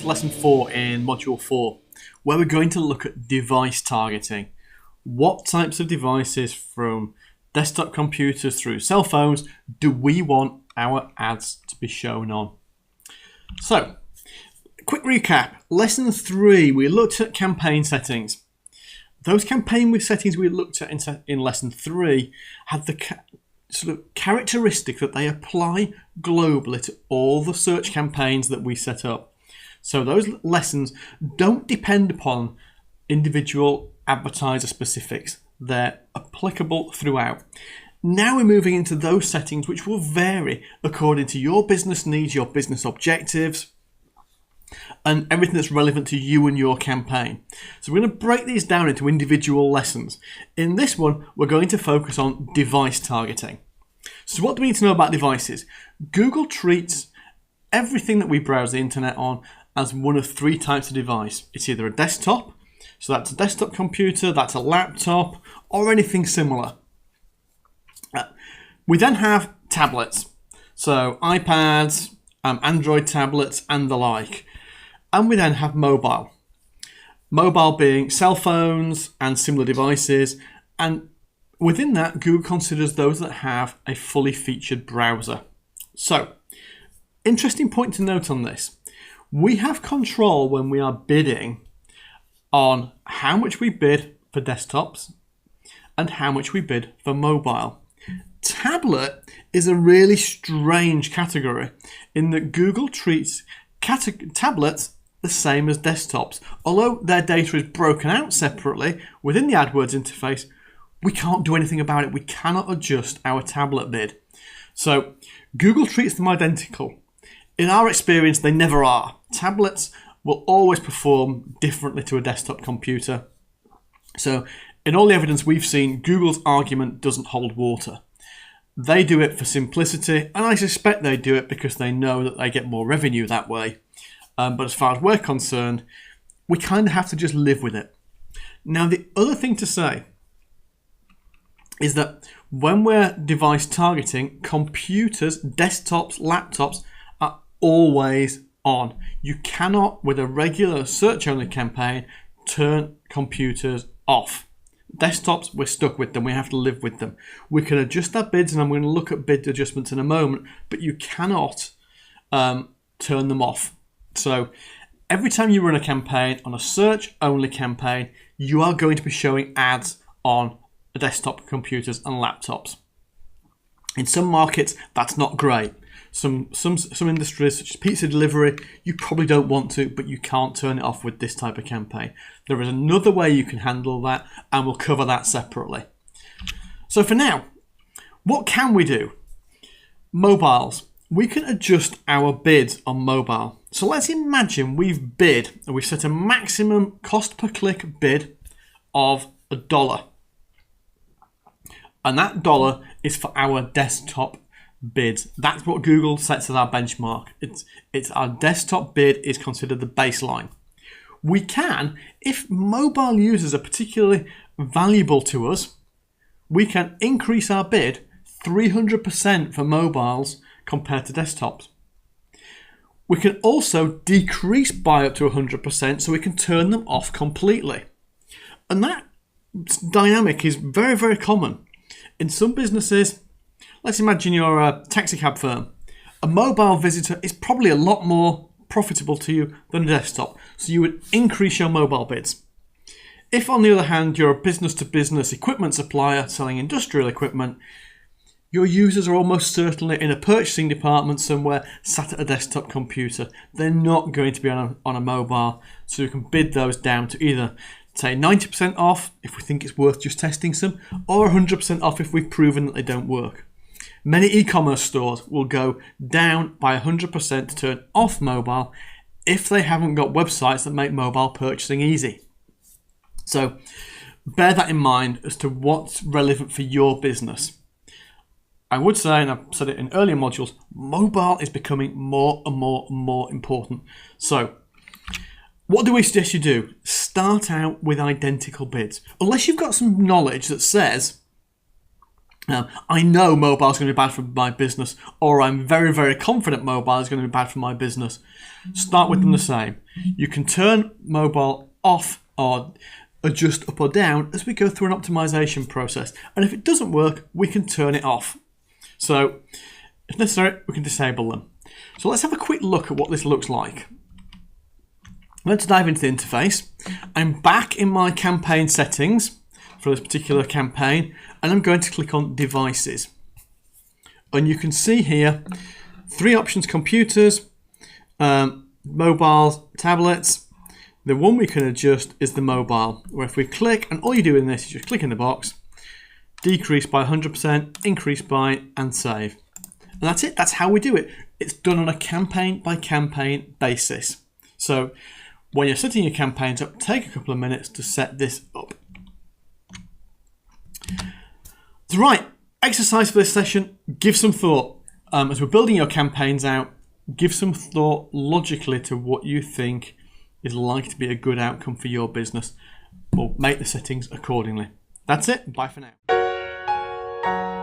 to lesson 4 in module 4, where we're going to look at device targeting. What types of devices from desktop computers through cell phones do we want our ads to be shown on? So, quick recap. Lesson 3, we looked at campaign settings. Those campaign settings we looked at in lesson 3 had the sort of characteristic that they apply globally to all the search campaigns that we set up. So those lessons don't depend upon individual advertiser specifics. They're applicable throughout. Now we're moving into those settings which will vary according to your business needs, your business objectives, and everything that's relevant to you and your campaign. So we're going to break these down into individual lessons. In this one, we're going to focus on device targeting. So what do we need to know about devices? Google treats everything that we browse the internet on as one of 3 types of device. It's either a desktop, so that's a desktop computer, that's a laptop, or anything similar. We then have tablets, so iPads, Android tablets and the like. And we then have mobile. Mobile being cell phones and similar devices, and within that, Google considers those that have a fully featured browser. So, interesting point to note on this. We have control when we are bidding on how much we bid for desktops and how much we bid for mobile. Tablet is a really strange category in that Google treats tablets the same as desktops. Although their data is broken out separately within the AdWords interface, we can't do anything about it. We cannot adjust our tablet bid. So Google treats them identical. In our experience, they never are. Tablets will always perform differently to a desktop computer. So in all the evidence we've seen, Google's argument doesn't hold water. They do it for simplicity, and I suspect they do it because they know that they get more revenue that way. But as far as we're concerned, we kind of have to just live with it. Now, the other thing to say is that when we're device targeting, computers, desktops, laptops are always on. You cannot, with a regular search-only campaign, turn computers off. Desktops, we're stuck with them. We have to live with them. We can adjust our bids, and I'm going to look at bid adjustments in a moment, but you cannot turn them off. So every time you run a campaign on a search-only campaign, you are going to be showing ads on desktop computers and laptops. In some markets, that's not great. Some industries, such as pizza delivery, you probably don't want to, but you can't turn it off with this type of campaign. There is another way you can handle that, and we'll cover that separately. So for now, what can we do? Mobiles. We can adjust our bids on mobile. So let's imagine we've bid, and we've set a maximum cost per click bid of $1. And that $1 is for our desktop bids. That's what Google sets as our benchmark. It's our desktop bid is considered the baseline. We can, if mobile users are particularly valuable to us, we can increase our bid 300% for mobiles compared to desktops. We can also decrease by up to 100% so we can turn them off completely. And that dynamic is very, very common. In some businesses, let's imagine you're a taxi cab firm. A mobile visitor is probably a lot more profitable to you than a desktop, so you would increase your mobile bids. If, on the other hand, you're a business-to-business equipment supplier selling industrial equipment, your users are almost certainly in a purchasing department somewhere sat at a desktop computer. They're not going to be on a mobile, so you can bid those down to either say 90% off if we think it's worth just testing some, or 100% off if we've proven that they don't work. Many e-commerce stores will go down by 100% to turn off mobile if they haven't got websites that make mobile purchasing easy. So bear that in mind as to what's relevant for your business. I would say, and I've said it in earlier modules, mobile is becoming more and more important. So what do we suggest you do? Start out with identical bids. Unless you've got some knowledge that says I know mobile is going to be bad for my business, or I'm very, very confident mobile is going to be bad for my business. Start with them the same. You can turn mobile off or adjust up or down as we go through an optimization process. And if it doesn't work, we can turn it off. So if necessary, we can disable them. So let's have a quick look at what this looks like. Let's dive into the interface. I'm back in my campaign settings for this particular campaign, and I'm going to click on devices. And you can see here 3 options: computers, mobiles, tablets. The one we can adjust is the mobile, where if we click, and all you do in this is just click in the box, decrease by 100%, increase by, and save. And that's it. That's how we do it. It's done on a campaign by campaign basis. So when you're setting your campaigns up, take a couple of minutes to set this up. So right, exercise for this session, give some thought. As we're building your campaigns out, give some thought logically to what you think is likely to be a good outcome for your business. Or make the settings accordingly. That's it, bye for now.